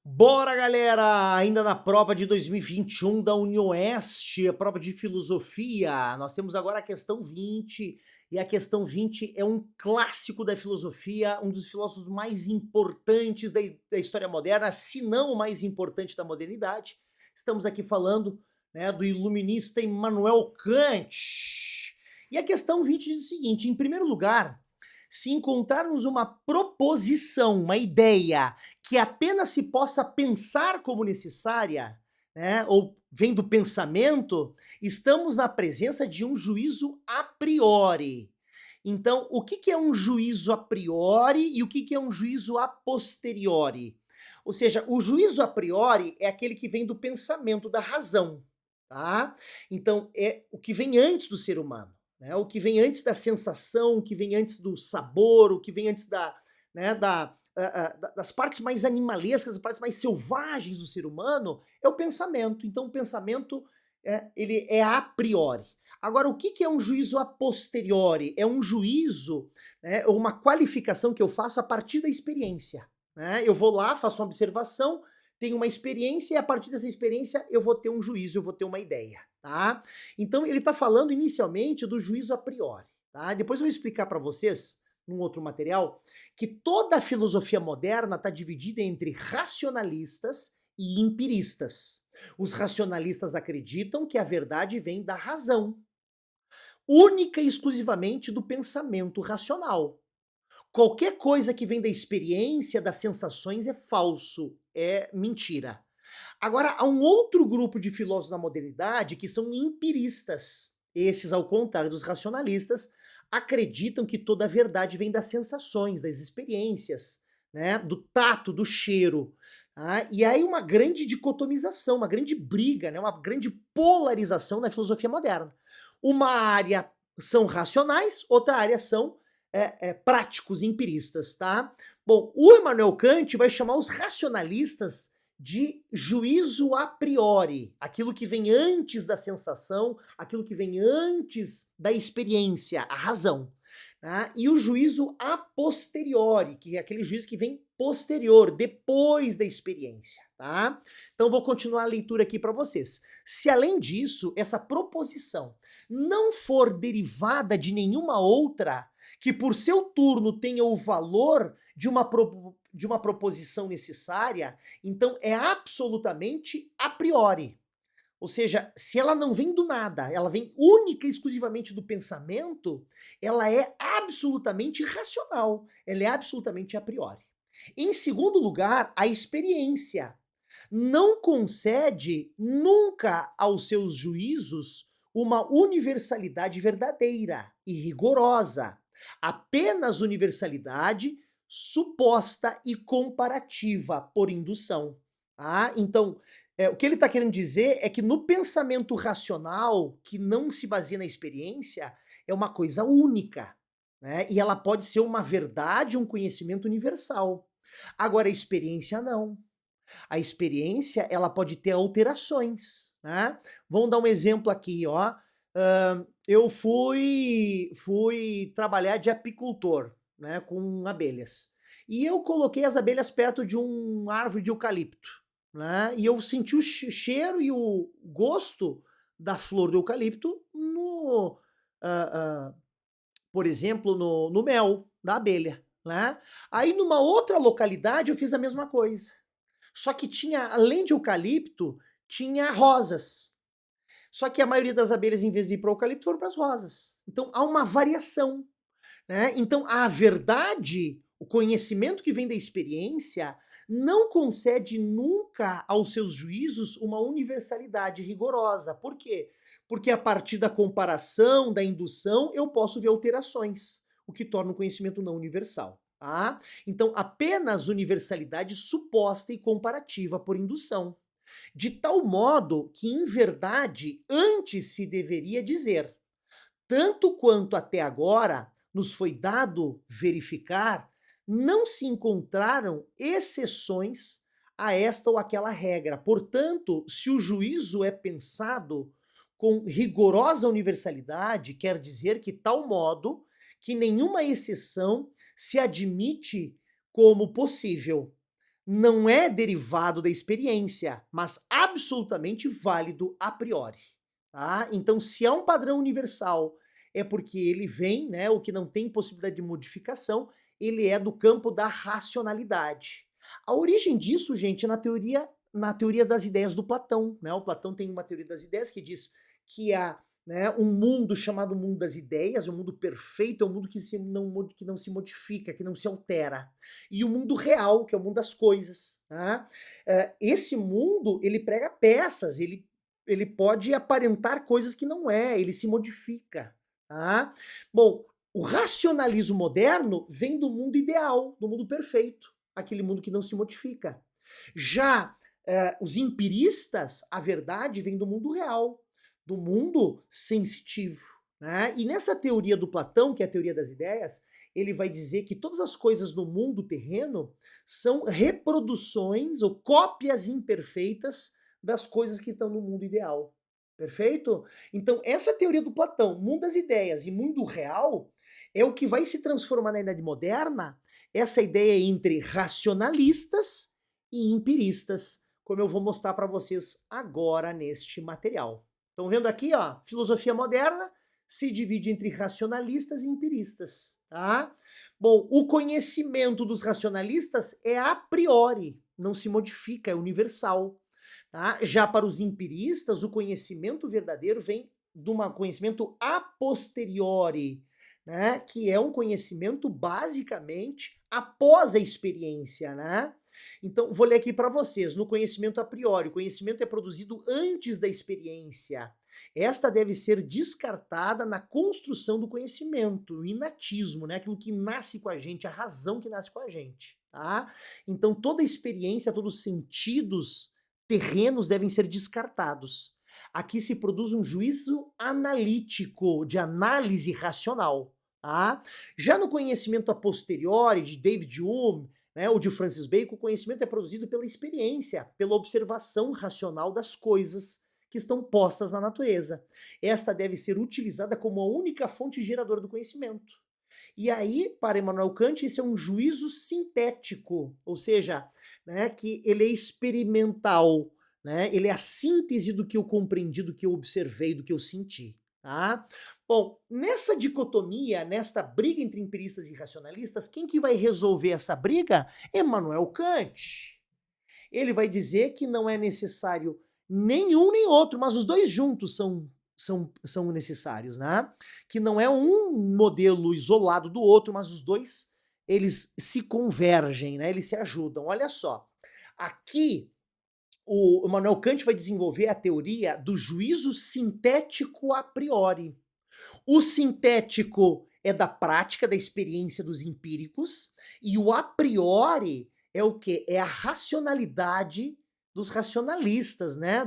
Bora, galera! Ainda na prova de 2021 da Unioeste, a prova de filosofia. Nós temos agora a questão 20, e a questão 20 é um clássico da filosofia, um dos filósofos mais importantes da história moderna, se não o mais importante da modernidade. Estamos aqui falando, né, do iluminista Immanuel Kant. E a questão 20 diz o seguinte: em primeiro lugar, se encontrarmos uma proposição, uma ideia que apenas se possa pensar como necessária, né, ou vem do pensamento, estamos na presença de um juízo a priori. Então, o que que é um juízo a priori e o que que é um juízo a posteriori? Ou seja, o juízo a priori é aquele que vem do pensamento, da razão, tá? Então, é o que vem antes do ser humano, né? O que vem antes da sensação, o que vem antes do sabor, o que vem antes da, né, das partes mais animalescas, das partes mais selvagens do ser humano, é o pensamento. Então, o pensamento ele é a priori. Agora, o que que é um juízo a posteriori? É um juízo, né, uma qualificação que eu faço a partir da experiência, né? Eu vou lá, faço uma observação, tenho uma experiência e a partir dessa experiência eu vou ter um juízo, eu vou ter uma ideia, tá? Então ele está falando inicialmente do juízo a priori, tá? Depois eu vou explicar para vocês, num outro material, que toda a filosofia moderna está dividida entre racionalistas e empiristas. Os racionalistas acreditam que a verdade vem da razão, única e exclusivamente do pensamento racional. Qualquer coisa que vem da experiência, das sensações é falso, é mentira. Agora, há um outro grupo de filósofos da modernidade que são empiristas. Esses, ao contrário dos racionalistas, acreditam que toda a verdade vem das sensações, das experiências, né, do tato, do cheiro. Tá? E aí uma grande dicotomização, uma grande briga, né, uma grande polarização na filosofia moderna. Uma área são racionais, outra área são práticos, empiristas, tá? Bom, o Immanuel Kant vai chamar os racionalistas de juízo a priori, aquilo que vem antes da sensação, aquilo que vem antes da experiência, a razão. Tá? E o juízo a posteriori, que é aquele juízo que vem posterior, depois da experiência. Tá? Então vou continuar a leitura aqui para vocês. Se além disso, essa proposição não for derivada de nenhuma outra que por seu turno tenha o valor de uma proposição necessária, então é absolutamente a priori. Ou seja, se ela não vem do nada, ela vem única e exclusivamente do pensamento, ela é absolutamente racional, ela é absolutamente a priori. Em segundo lugar, a experiência não concede nunca aos seus juízos uma universalidade verdadeira e rigorosa, apenas universalidade suposta e comparativa por indução. Ah, então, o que ele está querendo dizer é que no pensamento racional, que não se baseia na experiência, é uma coisa única, né? E ela pode ser uma verdade, um conhecimento universal. Agora, a experiência não. A experiência, ela pode ter alterações, né? Vamos dar um exemplo aqui, ó. Eu fui trabalhar de apicultor, né, com abelhas. E eu coloquei as abelhas perto de uma árvore de eucalipto, né? E eu senti o cheiro e o gosto da flor do eucalipto no, ah, ah, por exemplo, no mel da abelha, né? Aí numa outra localidade eu fiz a mesma coisa. Só que tinha, além de eucalipto, tinha rosas. Só que a maioria das abelhas, em vez de ir para o eucalipto, foram para as rosas. Então há uma variação, né? Então a verdade, o conhecimento que vem da experiência, não concede nunca aos seus juízos uma universalidade rigorosa. Por quê? Porque a partir da comparação, da indução, eu posso ver alterações, o que torna o conhecimento não universal. Tá? Então, apenas universalidade suposta e comparativa por indução. De tal modo que, em verdade, antes se deveria dizer: tanto quanto até agora nos foi dado verificar, não se encontraram exceções a esta ou aquela regra. Portanto, se o juízo é pensado com rigorosa universalidade, quer dizer que tal modo que nenhuma exceção se admite como possível. não é derivado da experiência, mas absolutamente válido a priori, tá? Então, se há um padrão universal, é porque ele vem, né, o que não tem possibilidade de modificação, ele é do campo da racionalidade. A origem disso, gente, é na teoria das ideias do Platão, né? O Platão tem uma teoria das ideias que diz que há, né, um mundo chamado mundo das ideias, um mundo perfeito, é um mundo que não se modifica, que não se altera. E o mundo real, que é o mundo das coisas. Tá? Esse mundo, ele prega peças, ele pode aparentar coisas que não é, ele se modifica. Tá? Bom, o racionalismo moderno vem do mundo ideal, do mundo perfeito, aquele mundo que não se modifica. Já os empiristas, a verdade vem do mundo real, do mundo sensitivo. Né? E nessa teoria do Platão, que é a teoria das ideias, ele vai dizer que todas as coisas no mundo terreno são reproduções ou cópias imperfeitas das coisas que estão no mundo ideal. Perfeito? Então, essa teoria do Platão, mundo das ideias e mundo real, é o que vai se transformar na Idade Moderna, essa ideia entre racionalistas e empiristas, como eu vou mostrar para vocês agora neste material. Estão vendo aqui, ó, filosofia moderna se divide entre racionalistas e empiristas, tá? Bom, o conhecimento dos racionalistas é a priori, não se modifica, é universal. Tá? Já para os empiristas, o conhecimento verdadeiro vem de um conhecimento a posteriori, né? Que é um conhecimento basicamente após a experiência, né? Então, vou ler aqui para vocês. No conhecimento a priori, o conhecimento é produzido antes da experiência. Esta deve ser descartada na construção do conhecimento, o inatismo, né? Aquilo que nasce com a gente, a razão que nasce com a gente, tá? Então, toda experiência, todos os sentidos terrenos devem ser descartados. Aqui se produz um juízo analítico, de análise racional. Tá? Já no conhecimento a posteriori, de David Hume, né, ou de Francis Bacon, o conhecimento é produzido pela experiência, pela observação racional das coisas que estão postas na natureza. Esta deve ser utilizada como a única fonte geradora do conhecimento. E aí, para Immanuel Kant, isso é um juízo sintético, ou seja, né, que ele é experimental, né, ele é a síntese do que eu compreendi, do que eu observei, do que eu senti. Tá? Bom, nessa dicotomia, nesta briga entre empiristas e racionalistas, quem que vai resolver essa briga? Immanuel Kant. Ele vai dizer que não é necessário nenhum nem outro, mas os dois juntos são necessários, né? Que não é um modelo isolado do outro, mas os dois, eles se convergem, né? Eles se ajudam. Olha só, aqui o Immanuel Kant vai desenvolver a teoria do juízo sintético a priori. O sintético é da prática, da experiência dos empíricos, e o a priori é o quê? É a racionalidade dos racionalistas, né?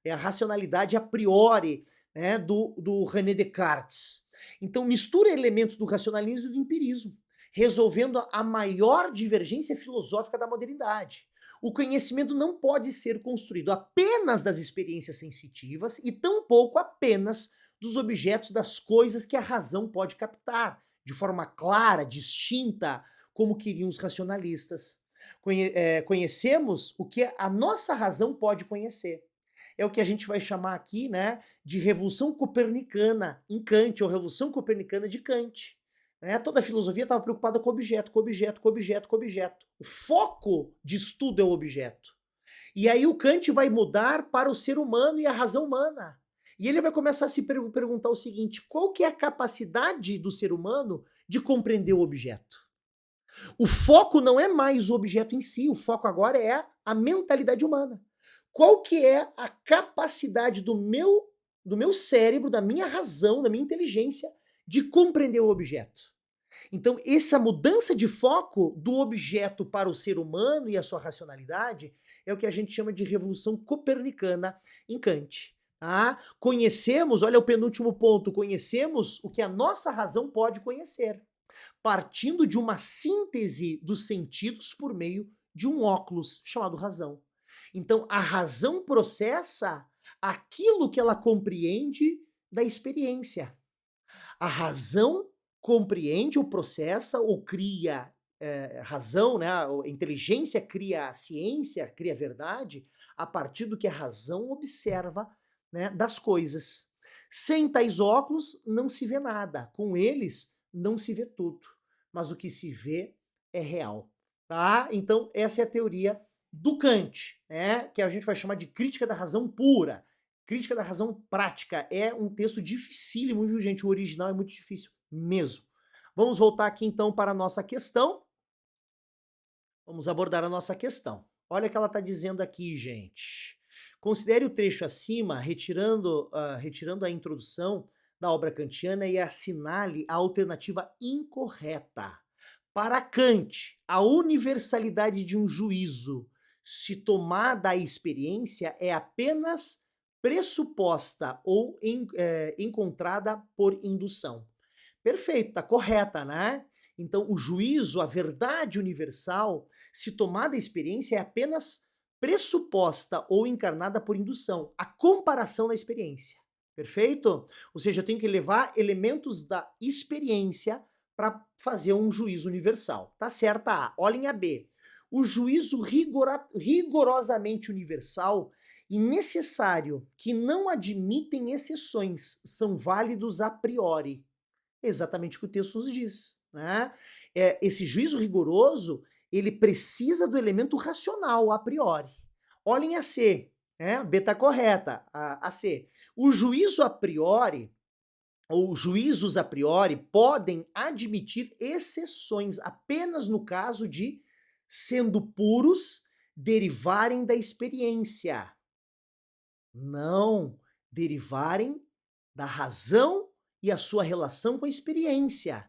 É a racionalidade a priori, né? Do René Descartes. Então mistura elementos do racionalismo e do empirismo, resolvendo a maior divergência filosófica da modernidade. O conhecimento não pode ser construído apenas das experiências sensitivas e tampouco apenas dos objetos, das coisas que a razão pode captar, de forma clara, distinta, como queriam os racionalistas. Conhecemos o que a nossa razão pode conhecer. É o que a gente vai chamar aqui, né, de revolução copernicana em Kant, ou revolução copernicana de Kant. Né? Toda a filosofia estava preocupada com objeto, com objeto, com objeto, com objeto. O foco de estudo é o objeto. E aí o Kant vai mudar para o ser humano e a razão humana. E ele vai começar a se perguntar o seguinte: qual que é a capacidade do ser humano de compreender o objeto? O foco não é mais o objeto em si, o foco agora é a mentalidade humana. Qual que é a capacidade do meu cérebro, da minha razão, da minha inteligência de compreender o objeto? Então, essa mudança de foco do objeto para o ser humano e a sua racionalidade é o que a gente chama de revolução copernicana em Kant. Tá? Conhecemos, olha o penúltimo ponto, conhecemos o que a nossa razão pode conhecer, partindo de uma síntese dos sentidos por meio de um óculos chamado razão. Então, a razão processa aquilo que ela compreende da experiência. A razão compreende ou processa ou cria razão, né, a inteligência cria a ciência, cria a verdade, a partir do que a razão observa, né, das coisas. Sem tais óculos não se vê nada, com eles não se vê tudo, mas o que se vê é real, tá? Então essa é a teoria do Kant, né, que a gente vai chamar de crítica da razão pura, crítica da razão prática. É um texto dificílimo, viu, gente? O original é muito difícil mesmo. Vamos voltar aqui então para a nossa questão. Vamos abordar a nossa questão. Olha o que ela está dizendo aqui, gente. Considere o trecho acima, retirando a introdução da obra kantiana e assinale a alternativa incorreta. Para Kant, a universalidade de um juízo, se tomada a experiência, é apenas pressuposta ou encontrada por indução. Perfeito, tá correta, né? Então, o juízo, a verdade universal, se tomada a experiência, é apenas pressuposta ou encarnada por indução, a comparação da experiência. Perfeito? Ou seja, eu tenho que levar elementos da experiência para fazer um juízo universal. Tá certa A. Olhem a B. O juízo rigorosamente universal e necessário, que não admitem exceções, são válidos a priori. Exatamente o que o texto nos diz, né? Esse juízo rigoroso, ele precisa do elemento racional a priori. Olhem a C, né? B está correta, a C. O juízo a priori, ou juízos a priori, podem admitir exceções apenas no caso de, sendo puros, derivarem da experiência. Não derivarem da razão e a sua relação com a experiência.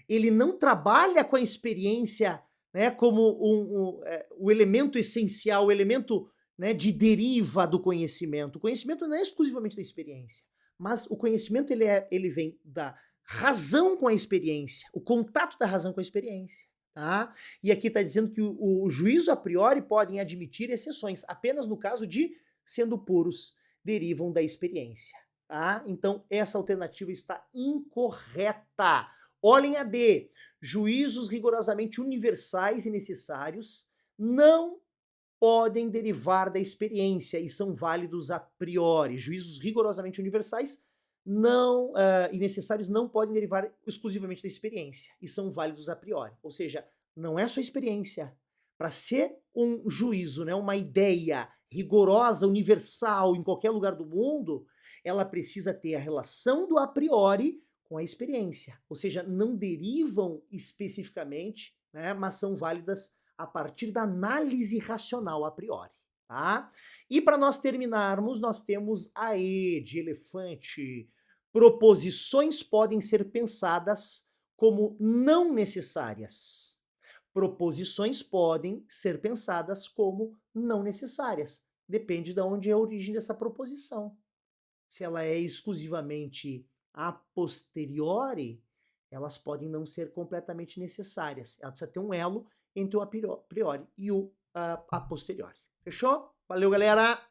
Ele não trabalha com a experiência, né, como o elemento essencial, o elemento, né, de deriva do conhecimento. O conhecimento não é exclusivamente da experiência, mas o conhecimento ele vem da razão com a experiência, o contato da razão com a experiência. Tá? E aqui está dizendo que o juízo a priori podem admitir exceções, apenas no caso de, sendo puros, derivam da experiência. Tá? Então, essa alternativa está incorreta. Olhem a D. Juízos rigorosamente universais e necessários não podem derivar da experiência e são válidos a priori. Juízos rigorosamente universais não e necessários não podem derivar exclusivamente da experiência e são válidos a priori. Ou seja, não é só experiência. Para ser um juízo, né, uma ideia rigorosa, universal, em qualquer lugar do mundo, ela precisa ter a relação do a priori com a experiência. Ou seja, não derivam especificamente, né, mas são válidas a partir da análise racional a priori. Tá? E para nós terminarmos, nós temos a E de elefante. Proposições podem ser pensadas como não necessárias. Proposições podem ser pensadas como não necessárias. Depende de onde é a origem dessa proposição. Se ela é exclusivamente a posteriori, elas podem não ser completamente necessárias. Ela precisa ter um elo entre o a priori e o a posteriori. Fechou? Valeu, galera!